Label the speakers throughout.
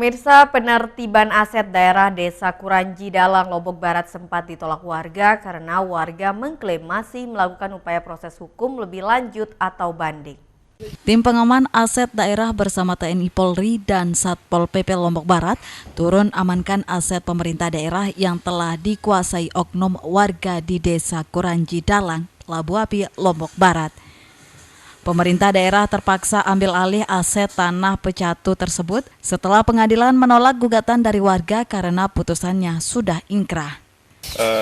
Speaker 1: Pemirsa, penertiban aset daerah Desa Kuranji Dalang, Lombok Barat sempat ditolak warga karena warga mengklaim masih melakukan upaya proses hukum lebih lanjut atau banding.
Speaker 2: Tim pengaman aset daerah bersama TNI Polri dan Satpol PP Lombok Barat turun amankan aset pemerintah daerah yang telah dikuasai oknum warga di Desa Kuranji Dalang, Labu Api, Lombok Barat. Pemerintah daerah terpaksa ambil alih aset tanah pecatu tersebut setelah pengadilan menolak gugatan dari warga karena putusannya sudah ingkrah.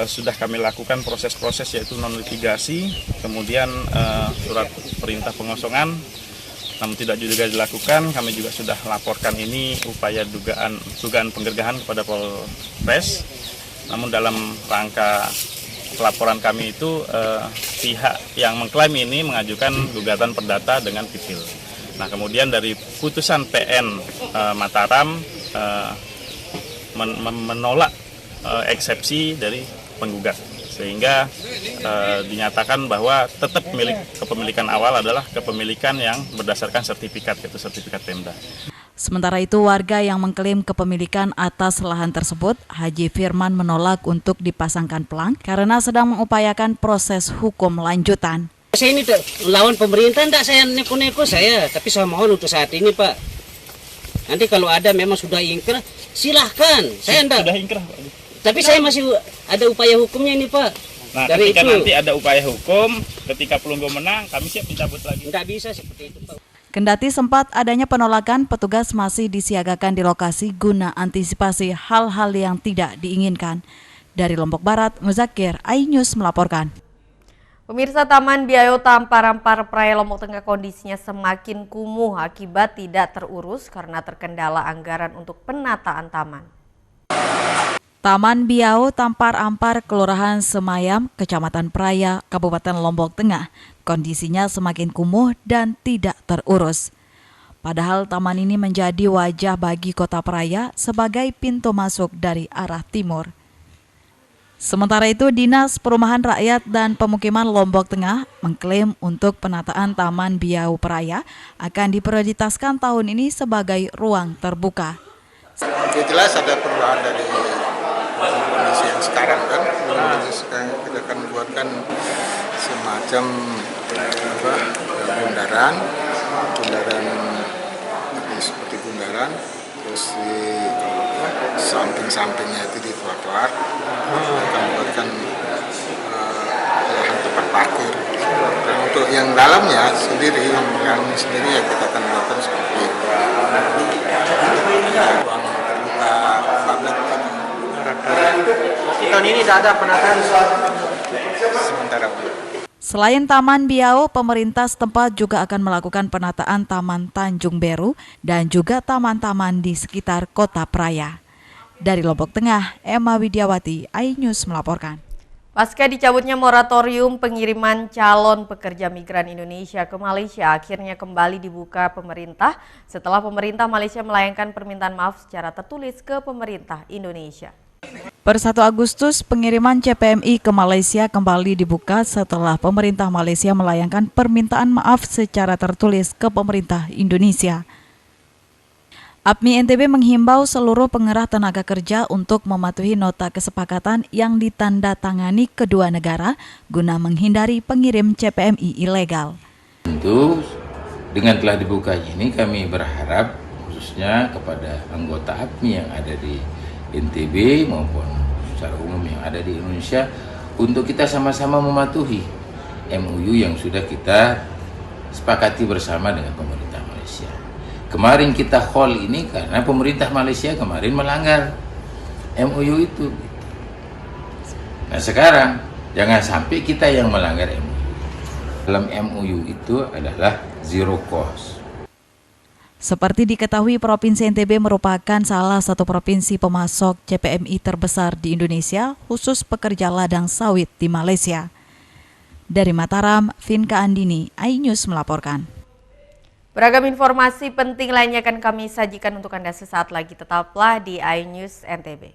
Speaker 3: Sudah kami lakukan proses-proses yaitu non-litigasi, kemudian surat perintah pengosongan, namun tidak juga dilakukan. Kami juga sudah laporkan ini upaya dugaan penggergahan kepada Polres, namun dalam rangka pelaporan kami itu pihak yang mengklaim ini mengajukan gugatan perdata dengan PIPIL. Nah, kemudian dari putusan PN Mataram menolak eksepsi dari penggugat, sehingga dinyatakan bahwa tetap kepemilikan awal adalah kepemilikan yang berdasarkan sertifikat, yaitu sertifikat Pemda.
Speaker 2: Sementara itu, warga yang mengklaim kepemilikan atas lahan tersebut, Haji Firman menolak untuk dipasangkan pelang karena sedang mengupayakan proses hukum lanjutan.
Speaker 4: Saya ini lawan pemerintah, enggak saya neko-neko saya, tapi saya mohon untuk saat ini Pak. Nanti kalau ada memang sudah ingkrah, silahkan. Saya enggak.
Speaker 3: Sudah ingkrah Pak.
Speaker 4: Tapi saya masih ada upaya hukumnya ini Pak.
Speaker 3: Nah,
Speaker 4: dari
Speaker 3: ketika
Speaker 4: itu,
Speaker 3: nanti ada upaya hukum, ketika pelunggu menang, kami siap dicabut lagi.
Speaker 4: enggak bisa seperti itu Pak.
Speaker 2: Kendati sempat adanya penolakan, petugas masih disiagakan di lokasi guna antisipasi hal-hal yang tidak diinginkan. Dari Lombok Barat, Muzakir, iNews melaporkan.
Speaker 1: Pemirsa, Taman Biao Tampar-Ampar Praia Lombok Tengah kondisinya semakin kumuh akibat tidak terurus karena terkendala anggaran untuk penataan taman. Taman Biao Tampar-Ampar, Kelurahan Semayam, Kecamatan Praia, Kabupaten Lombok Tengah, kondisinya semakin kumuh dan tidak terurus. Padahal taman ini menjadi wajah bagi kota Praia sebagai pintu masuk dari arah timur. Sementara itu, Dinas Perumahan Rakyat dan Pemukiman Lombok Tengah mengklaim untuk penataan Taman Biao Praia akan diprioritaskan tahun ini sebagai ruang terbuka.
Speaker 5: Jelas ada perubahan dari kondisi yang sekarang kan. Kita akan buatkan semacam bundaran seperti bundaran, terus di samping-sampingnya itu di trotoar kita akan buatkan lahan tempat parkir. Dan untuk yang dalamnya sendiri, yang sendiri ya kita akan buatkan seperti ruang terbuka publik.
Speaker 4: Tahun ini tidak ada penataan
Speaker 5: Sementara
Speaker 2: Selain Taman Biao, pemerintah setempat juga akan melakukan penataan Taman Tanjung Beru dan juga taman-taman di sekitar kota Praia. Dari Lombok Tengah, Emma Widiawati, iNews melaporkan.
Speaker 1: Pasca dicabutnya moratorium pengiriman calon pekerja migran Indonesia ke Malaysia akhirnya kembali dibuka pemerintah setelah pemerintah Malaysia melayangkan permintaan maaf secara tertulis ke pemerintah Indonesia.
Speaker 2: Per 1 Agustus, pengiriman CPMI ke Malaysia kembali dibuka setelah pemerintah Malaysia melayangkan permintaan maaf secara tertulis ke pemerintah Indonesia. APMI NTB menghimbau seluruh pengerah tenaga kerja untuk mematuhi nota kesepakatan yang ditandatangani kedua negara guna menghindari pengirim CPMI ilegal.
Speaker 6: Tentu dengan telah dibukanya ini kami berharap khususnya kepada anggota APMI yang ada di NTB maupun secara umum yang ada di Indonesia untuk kita sama-sama mematuhi MOU yang sudah kita sepakati bersama dengan pemerintah Malaysia. Kemarin kita hold ini karena pemerintah Malaysia kemarin melanggar MOU itu. Nah sekarang jangan sampai kita yang melanggar MOU. Dalam MOU itu adalah zero cost.
Speaker 2: Seperti diketahui, Provinsi NTB merupakan salah satu provinsi pemasok CPMI terbesar di Indonesia, khusus pekerja ladang sawit di Malaysia. Dari Mataram, Vinka Andini, iNews melaporkan.
Speaker 1: Beragam informasi penting lainnya akan kami sajikan untuk Anda sesaat lagi. Tetaplah di iNews NTB.